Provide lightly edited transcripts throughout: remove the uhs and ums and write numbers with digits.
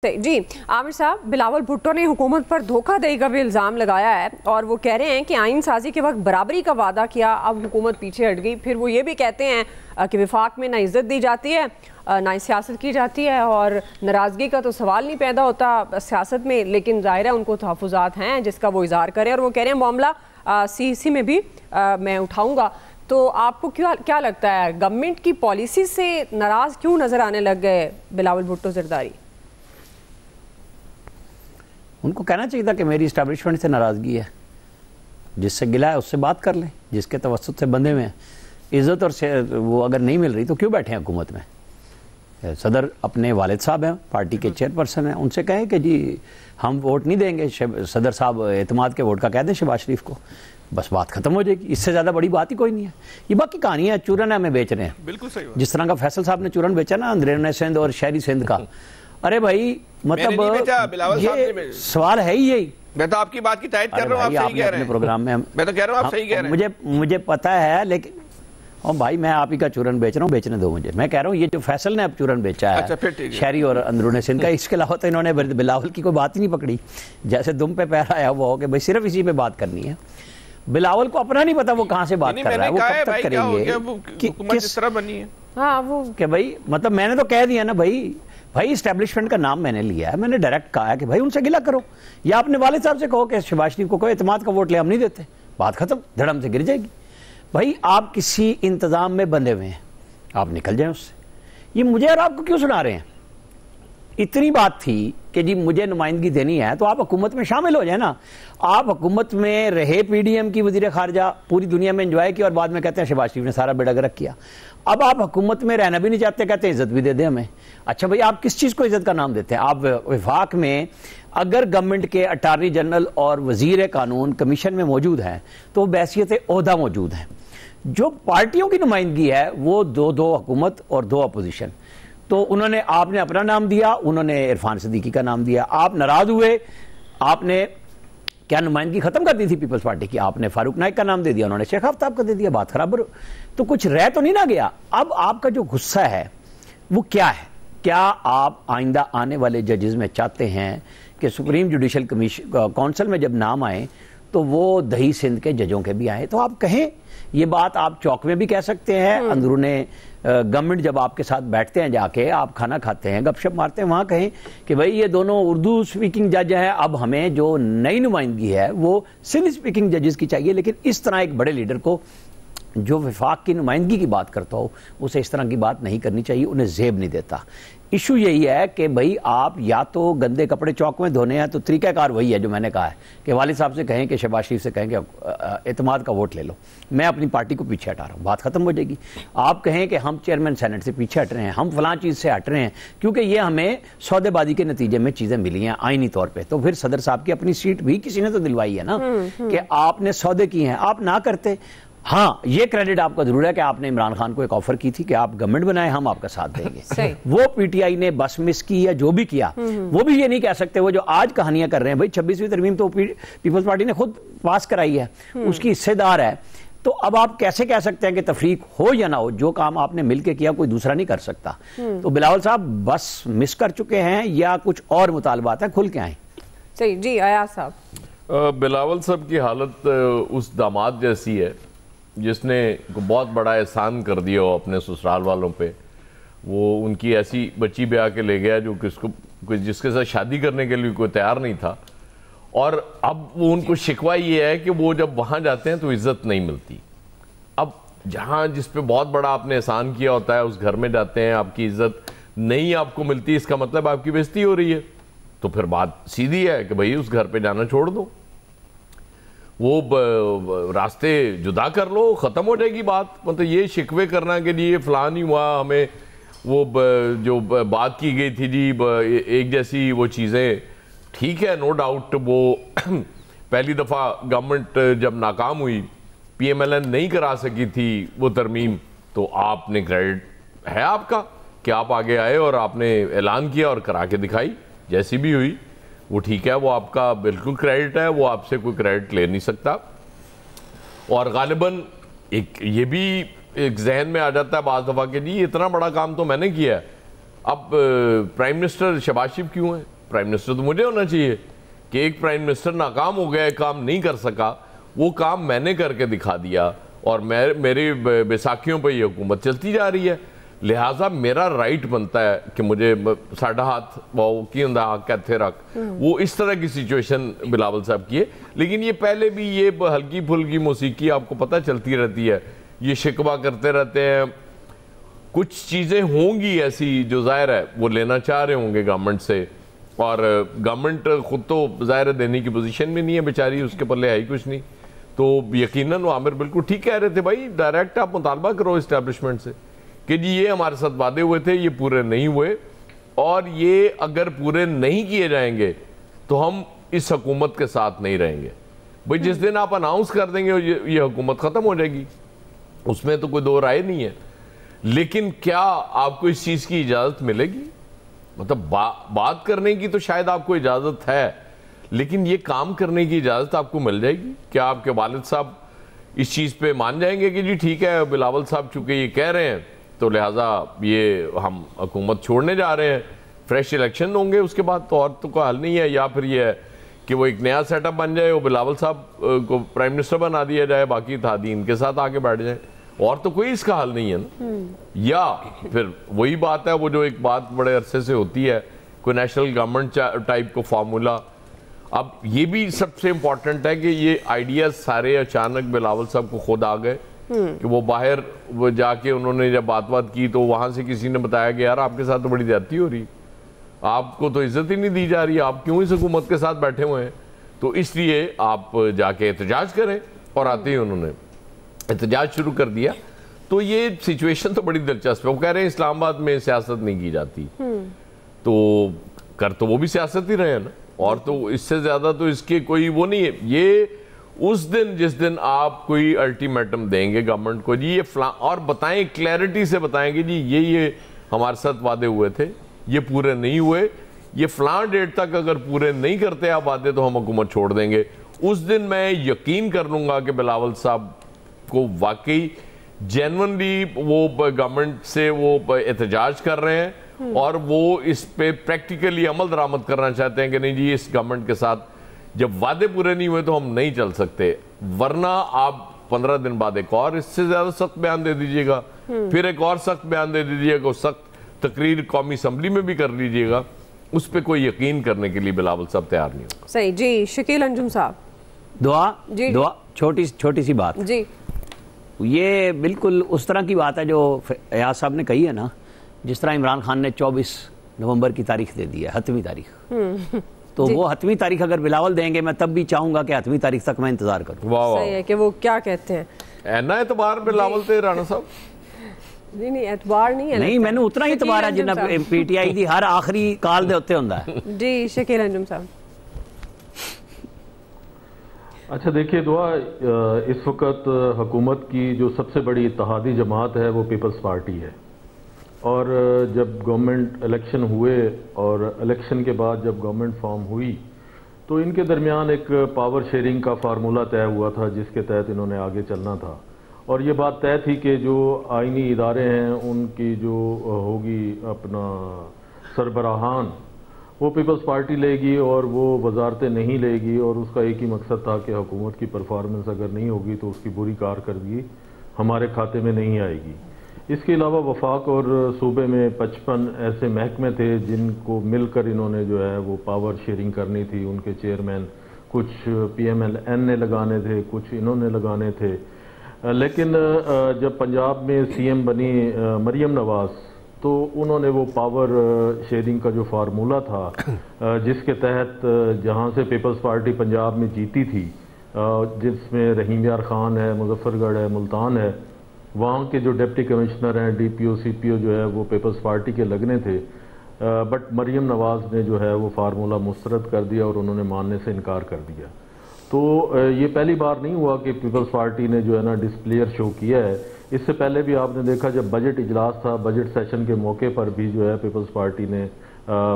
जी आमिर साहब, बिलावल भुट्टो ने हुकूमत पर धोखाधड़ी का भी इल्ज़ाम लगाया है और वो कह रहे हैं कि आइन साजी के वक्त बराबरी का वादा किया, अब हुकूमत पीछे हट गई। फिर वो ये भी कहते हैं कि वफाक में ना इज़्ज़त दी जाती है ना सियासत की जाती है और नाराज़गी का तो सवाल नहीं पैदा होता सियासत में, लेकिन ज़ाहिर है उनको तहफ़्फ़ुज़ात हैं जिसका वो इज़हार करें और वो कह रहे हैं मामला CEC में भी मैं उठाऊँगा। तो आपको क्या लगता है, गवर्नमेंट की पॉलिसी से नाराज़ क्यों नज़र आने लग गए बिलावल भुट्टो ज़रदारी? उनको कहना चाहिए था कि मेरी इस्टेब्लिशमेंट से नाराज़गी है, जिससे गिला है उससे बात कर लें, जिसके तवस्सुत से बंधे हुए हैं। इज़्ज़त और वो अगर नहीं मिल रही तो क्यों बैठे हैं हुकूमत में? सदर अपने वालिद साहब हैं, पार्टी के चेयरपर्सन हैं, उनसे कहें कि जी हम वोट नहीं देंगे, सदर साहब एतमाद के वोट का कह दें शहबाज शरीफ को, बस बात खत्म हो जाएगी। इससे ज़्यादा बड़ी बात ही कोई नहीं है। ये बाकी कहानी है, चूरन है हमें बेच रहे हैं। बिल्कुल सही बात। जिस तरह का फैसल साहब ने चूरन बेचा ना अंदरूनी सिंध और शहरी सिंध का, अरे भाई मतलब ये सवाल है ही यही। मैं तो आपकी बात की तायद कर रहा हूँ, आप सही कह रहे हैं प्रोग्राम में। मैं तो कह रहा हूँ आप सही कह रहे हैं। मुझे पता है, लेकिन और भाई मैं आप ही का चूरन बेच रहा हूँ, बेचने दो मुझे। मैं कह रहा हूँ ये जो फैसल ने अब चूरन बेचा है, अच्छा, शहरी और अंदरूनी सिंध का, इसके अलावा तो इन्होंने बिलावल की कोई बात ही नहीं पकड़ी। जैसे दुम पे पैर आया हुआ हो कि भाई सिर्फ इसी पे बात करनी है। बिलावल को अपना नहीं पता वो कहाँ से बात कर रहा है, वो कब तक करेंगे, किस तरह बनी है। हाँ वो कि भाई मतलब मैंने तो कह दिया ना भाई इस्टेब्लिशमेंट का नाम मैंने लिया है, मैंने डायरेक्ट कहा है कि भाई उनसे गिला करो, या अपने वालिद साहब से कहो कि शहबाज शरीफ को कोई एतमाद का वोट ले, हम नहीं देते, बात खत्म, धड़म से गिर जाएगी। भाई आप किसी इंतजाम में बंधे हुए हैं, आप निकल जाएं उससे। ये मुझे और आपको क्यों सुना रहे हैं? इतनी बात थी कि जी मुझे नुमाइंदगी देनी है तो आप हुकूमत में शामिल हो जाए ना। आप हुकूमत में रहे, PDM की वजीर खारजा, पूरी दुनिया में एंजॉय किया और बाद में कहते हैं शहबाज शरीफ ने सारा बेड़ा गर्क किया। अब आप हुकूमत में रहना भी नहीं चाहते, कहते हैं इज्जत भी दे दे हमें। अच्छा भाई आप किस चीज़ को इज्जत का नाम देते हैं? आप वफाक में अगर गवर्नमेंट के अटारनी जनरल और वजीर कानून कमीशन में मौजूद हैं तो बैसियत ओहदा मौजूद हैं। जो पार्टियों की नुमाइंदगी है वो दो हुकूमत और 2 अपोजिशन। तो उन्होंने आपने अपना नाम दिया, उन्होंने इरफान सिद्दीकी का नाम दिया। आप नाराज हुए, आपने क्या नुमाइंदगी खत्म कर दी थी पीपल्स पार्टी की, आपने फारूक नाइक का नाम दे दिया, उन्होंने शेख आफ्ताब का दे दिया, बात खराब। तो कुछ रह तो नहीं ना गया। अब आपका जो गुस्सा है वो क्या है? क्या आप आइंदा आने वाले जजेस में चाहते हैं कि सुप्रीम जुडिशल काउंसिल में जब नाम आए तो वो दही सिंध के जजों के भी आए? तो आप कहें, ये बात आप चौक में भी कह सकते हैं, अंदरूने गवर्नमेंट जब आपके साथ बैठते हैं, जाके आप खाना खाते हैं, गपशप मारते हैं, वहाँ कहें कि भाई ये दोनों उर्दू स्पीकिंग जज हैं, अब हमें जो नई नुमाइंदगी है वो सिंध स्पीकिंग जजेस की चाहिए। लेकिन इस तरह एक बड़े लीडर को जो वफाक की नुमाइंदगी की बात करता हो उसे इस तरह की बात नहीं करनी चाहिए, उन्हें जेब नहीं देता। इशू यही है कि भाई आप या तो गंदे कपड़े चौक में धोने हैं तो तरीक़ाकार वही है जो मैंने कहा है कि वालिद साहब से कहें कि शहबाज शरीफ से कहें कि एतमाद का वोट ले लो, मैं अपनी पार्टी को पीछे हटा रहा हूँ, बात खत्म हो जाएगी। आप कहें कि हम चेयरमैन सेनेट से पीछे हट रहे हैं, हम फलां चीज़ से हट रहे हैं क्योंकि ये हमें सौदेबाजी के नतीजे में चीज़ें मिली हैं आईनी तौर पर, तो फिर सदर साहब की अपनी सीट भी किसी ने तो दिलवाई है ना कि आपने सौदे किए हैं, आप ना करते। हाँ ये क्रेडिट आपका जरूर है कि आपने इमरान खान को एक ऑफर की थी कि आप गवर्नमेंट बनाए, हम आपका साथ देंगे। वो PTI ने बस मिस की या जो भी किया, वो भी ये नहीं कह सकते। वो जो आज कहानियां कर रहे हैं, भाई 26वीं तरमीम तो पीपल्स पार्टी ने खुद पास कराई है, उसकी हिस्सेदार है। तो अब आप कैसे कह सकते हैं कि तफरीक हो या ना हो, जो काम आपने मिलकर किया कोई दूसरा नहीं कर सकता। तो बिलावल साहब बस मिस कर चुके हैं या कुछ और मुतालबात है, खुल के आए। सही जी अयाज साहब। बिलावल साहब की हालत उस दामाद जैसी है जिसने बहुत बड़ा एहसान कर दिया हो अपने ससुराल वालों पे। वो उनकी ऐसी बच्ची ब्याह के ले गया जो जिसके साथ शादी करने के लिए कोई तैयार नहीं था, और अब वो उनको शिकवा ये है कि वो जब वहाँ जाते हैं तो इज्जत नहीं मिलती। अब जहाँ जिस पे बहुत बड़ा आपने एहसान किया होता है उस घर में जाते हैं, आपकी इज्जत नहीं आपको मिलती, इसका मतलब आपकी बेइज्जती हो रही है। तो फिर बात सीधी है कि भाई उस घर पे जाना छोड़ दो, वो रास्ते जुदा कर लो, ख़त्म हो जाएगी बात। मतलब ये शिकवे करना कि जी ये फलां नहीं हुआ, हमें वो जो बात की गई थी जी एक जैसी वो चीज़ें, ठीक है नो डाउट। वो पहली दफ़ा गवर्नमेंट जब नाकाम हुई, PMLN नहीं करा सकी थी वो तरमीम, तो आपने क्रेडिट है आपका कि आप आगे आए और आपने ऐलान किया और करा के दिखाई, जैसी भी हुई वो ठीक है, वो आपका बिल्कुल क्रेडिट है, वो आपसे कोई क्रेडिट ले नहीं सकता। और गालिबन एक ये भी एक जहन में आ जाता है बाज़ दफ़ा कि जी इतना बड़ा काम तो मैंने किया है, अब प्राइम मिनिस्टर शहबाज शरीफ क्यों है? प्राइम मिनिस्टर तो मुझे होना चाहिए कि एक प्राइम मिनिस्टर नाकाम हो गया, काम नहीं कर सका, वो काम मैंने करके दिखा दिया और मेरी बैसाखियों पर ये हुकूमत चलती जा रही है, लिहाजा मेरा राइट बनता है कि मुझे साढ़ा हाथ वो की कैथे रख। वो इस तरह की सिचुएशन बिलावल साहब की है। लेकिन ये पहले भी ये हल्की फुल्की मौसीकी आपको पता चलती रहती है, ये शिकवा करते रहते हैं। कुछ चीज़ें होंगी ऐसी जो जाहिर है वो लेना चाह रहे होंगे गवर्नमेंट से, और गवर्नमेंट खुद तो जाहिर देने की पोजीशन में नहीं है बेचारी, उसके पल्ले है ही कुछ नहीं। तो यकीनन वो आमिर बिल्कुल ठीक कह रहे थे, भाई डायरेक्ट आप मुतालबा करो इस्टेब्लिशमेंट से कि जी ये हमारे साथ वादे हुए थे, ये पूरे नहीं हुए, और ये अगर पूरे नहीं किए जाएंगे तो हम इस हुकूमत के साथ नहीं रहेंगे। भाई जिस दिन आप अनाउंस कर देंगे ये हुकूमत ख़त्म हो जाएगी, उसमें तो कोई दो राय नहीं है। लेकिन क्या आपको इस चीज़ की इजाज़त मिलेगी? मतलब बात करने की तो शायद आपको इजाज़त है, लेकिन ये काम करने की इजाज़त आपको मिल जाएगी? क्या आपके वालिद साहब इस चीज़ पे मान जाएंगे कि जी ठीक है बिलावल साहब चूँकि ये कह रहे हैं तो लिहाजा ये हम हुकूमत छोड़ने जा रहे हैं, फ्रेश इलेक्शन होंगे उसके बाद, तो और तो कोई हल नहीं है। या फिर ये है कि वो एक नया सेटअप बन जाए, वो बिलावल साहब को प्राइम मिनिस्टर बना दिया जाए, बाकी थादीन के साथ आके बैठ जाए, और तो कोई इसका हल नहीं है ना। या फिर वही बात है, वो जो एक बात बड़े अरसे से होती है, कोई नेशनल गवर्नमेंट टाइप को फार्मूला। अब ये भी सबसे इम्पोर्टेंट है कि ये आइडियाज सारे अचानक बिलावल साहब को खुद आ गए कि वो बाहर वो जाके उन्होंने जब बात की तो वहां से किसी ने बताया कि यार आपके साथ तो बड़ी ज्यादती हो रही, आपको तो इज्जत ही नहीं दी जा रही, आप क्यों इस हुकूमत के साथ बैठे हुए हैं, तो इसलिए आप जाके एहतजाज करें। और आते ही उन्होंने एहतजाज शुरू कर दिया। तो ये सिचुएशन तो बड़ी दिलचस्प है। वो कह रहे हैं इस्लामाबाद में सियासत नहीं की जाती, तो कर तो वो भी सियासत ही रहे हैं ना, और तो इससे ज्यादा तो इसके कोई वो नहीं है। ये उस दिन जिस दिन आप कोई अल्टीमेटम देंगे गवर्नमेंट को, जी ये और बताएं, क्लैरिटी से बताएंगे जी ये हमारे साथ वादे हुए थे, ये पूरे नहीं हुए, ये फलां डेट तक अगर पूरे नहीं करते आप वादे तो हम हुकूमत छोड़ देंगे, उस दिन मैं यकीन कर लूंगा कि बिलावल साहब को वाकई जेन्युइनली वो गवर्नमेंट से वो एहतजाज कर रहे हैं और वो इस पे प्रैक्टिकली अमल दरामद करना चाहते हैं कि नहीं जी इस गवर्नमेंट के साथ जब वादे पूरे नहीं हुए तो हम नहीं चल सकते, वरना आप 15 दिन बाद एक और इससे ज्यादा सख्त बयान दे दीजिएगा, फिर एक और सख्त बयान दे दीजिएगा, सख्त तकरीर कौमी असम्बली में भी कर लीजिएगा, उस पर कोई यकीन करने के लिए बिलावल साहब तैयार नहीं होगा। सही जी। शकील अंजुम साहब, दुआ छोटी सी बात जी, ये बिल्कुल उस तरह की बात है जो एयाज साहब ने कही है ना, जिस तरह इमरान खान ने 24 नवंबर की तारीख दे दी है, 7वीं तारीख, तो वो 7वीं तारीख अगर बिलावल देंगे मैं तब भी चाहूंगा कि 8वीं तारीख तक मैं इंतजार करूं। सही है कि वो क्या कहते हैं एना एतबार बिलावल ते राणा साहब नहीं एतबार नहीं है, नहीं मैंने उतना ही एतबार है जिन्ना पीटीआई दी हर आखिरी काल दे उत्ते हुंदा है। जी शकील अंजुम साहब। अच्छा देखिए दुआ, इस वक्त हुकूमत की जो सबसे बड़ी इत्तेहादी जमात है वो पीपल्स पार्टी है, और जब गवर्नमेंट इलेक्शन हुए और इलेक्शन के बाद जब गवर्नमेंट फॉर्म हुई तो इनके दरमियान एक पावर शेयरिंग का फार्मूला तय हुआ था जिसके तहत इन्होंने आगे चलना था, और ये बात तय थी कि जो आईनी इदारे हैं उनकी जो होगी अपना सरबराहान वो पीपल्स पार्टी लेगी और वो वजारतें नहीं लेगी, और उसका एक ही मकसद था कि हुकूमत की परफॉर्मेंस अगर नहीं होगी तो उसकी बुरी कारकर्दगी हमारे खाते में नहीं आएगी। इसके अलावा वफाक और सूबे में 55 ऐसे महकमे थे जिनको मिलकर इन्होंने जो है वो पावर शेयरिंग करनी थी, उनके चेयरमैन कुछ PMLN ने लगाने थे, कुछ इन्होंने लगाने थे। लेकिन जब पंजाब में CM बनी मरियम नवाज तो उन्होंने वो पावर शेयरिंग का जो फार्मूला था जिसके तहत जहाँ से पीपल्स पार्टी पंजाब में जीती थी, जिसमें रहीम यार खान है, मुजफ्फरगढ़ है, मुल्तान है, वहाँ के जो डिप्टी कमिश्नर हैं DPO CPO जो है वो पीपल्स पार्टी के लगने थे, बट मरियम नवाज ने जो है वो फार्मूला मुस्तरद कर दिया और उन्होंने मानने से इनकार कर दिया। तो ये पहली बार नहीं हुआ कि पीपल्स पार्टी ने जो है ना डिस्प्लेयर शो किया है। इससे पहले भी आपने देखा जब बजट इजलास था, बजट सेशन के मौके पर भी जो है पीपल्स पार्टी ने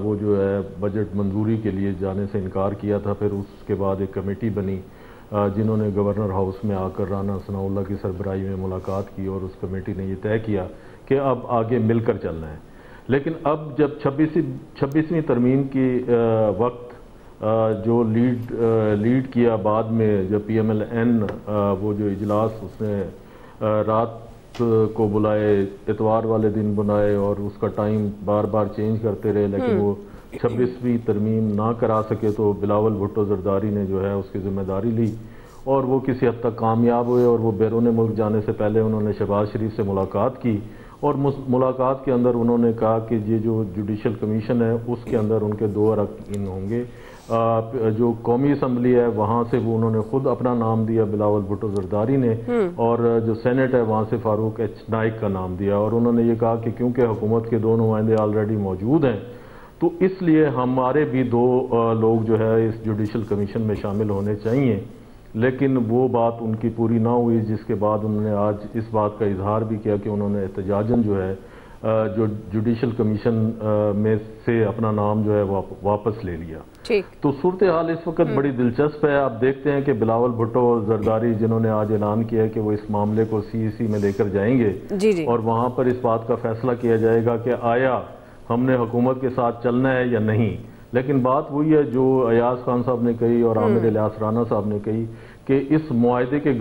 वो जो है बजट मंजूरी के लिए जाने से इनकार किया था। फिर उसके बाद एक कमेटी बनी जिन्होंने गवर्नर हाउस में आकर राना सनाउल्लाह की सरबराही में मुलाकात की और उस कमेटी ने ये तय किया कि अब आगे मिलकर चलना है। लेकिन अब जब 26वीं तरमीम की वक्त जो लीड किया बाद में जब PMLN वो जो इजलास उसने रात को बुलाए, इतवार वाले दिन बुलाए और उसका टाइम बार बार चेंज करते रहे, लेकिन वो 26वीं तरमीम ना करा सके, तो बिलावल भुट्टो जरदारी ने जो है उसकी जिम्मेदारी ली और वो किसी हद तक कामयाब हुए और वो बैरून मुल्क जाने से पहले उन्होंने शहबाज शरीफ से मुलाकात की और मुलाकात के अंदर उन्होंने कहा कि ये जो जुडिशल कमीशन है उसके अंदर उनके 2 अरकान होंगे। जो कौमी असम्बली है वहाँ से वो उन्होंने खुद अपना नाम दिया बिलावल भुट्टो जरदारी ने, और जो सेनेट है वहाँ से फारूक एच नाइक का नाम दिया, और उन्होंने ये कहा कि क्योंकि हुकूमत के 2 नुमाइंदे ऑलरेडी मौजूद हैं तो इसलिए हमारे भी 2 लोग जो है इस जुडिशल कमीशन में शामिल होने चाहिए। लेकिन वो बात उनकी पूरी ना हुई, जिसके बाद उन्होंने आज इस बात का इजहार भी किया कि उन्होंने एहतजाजन जो है जो जुडिशल कमीशन में से अपना नाम जो है वापस ले लिया। ठीक। तो सूरत हाल इस वक्त बड़ी दिलचस्प है। आप देखते हैं कि बिलावल भुट्टो जरदारी जिन्होंने आज ऐलान किया है कि वो इस मामले को CEC में लेकर जाएंगे जी। और वहाँ पर इस बात का फैसला किया जाएगा कि आया हमने हुकूमत के साथ चलना है या नहीं। लेकिन बात वही है जो अयाज खान साहब ने कही और आमिर इलियास राना साहब ने कही कि इस मुआहदे के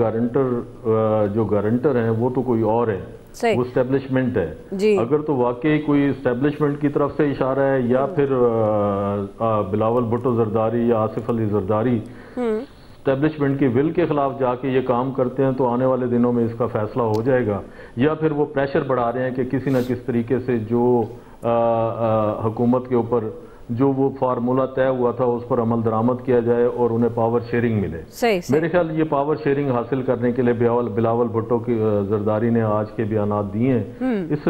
जो गारंटर हैं वो तो कोई और है, वो स्टैब्लिशमेंट है। अगर तो वाकई कोई स्टैब्लिशमेंट की तरफ से इशारा है या फिर बिलावल भुट्टो जरदारी या आसिफ अली जरदारी स्टैब्लिशमेंट की विल के खिलाफ जाके ये काम करते हैं, तो आने वाले दिनों में इसका फैसला हो जाएगा। या फिर वो प्रेशर बढ़ा रहे हैं कि किसी न किस तरीके से जो हुकूमत के ऊपर जो वो फार्मूला तय हुआ था उस पर अमल दरामद किया जाए और उन्हें पावर शेयरिंग मिले। सही। मेरे ख्याल ये पावर शेयरिंग हासिल करने के लिए बिलावल भुट्टो की जरदारी ने आज के बयानात दिए हैं। इससे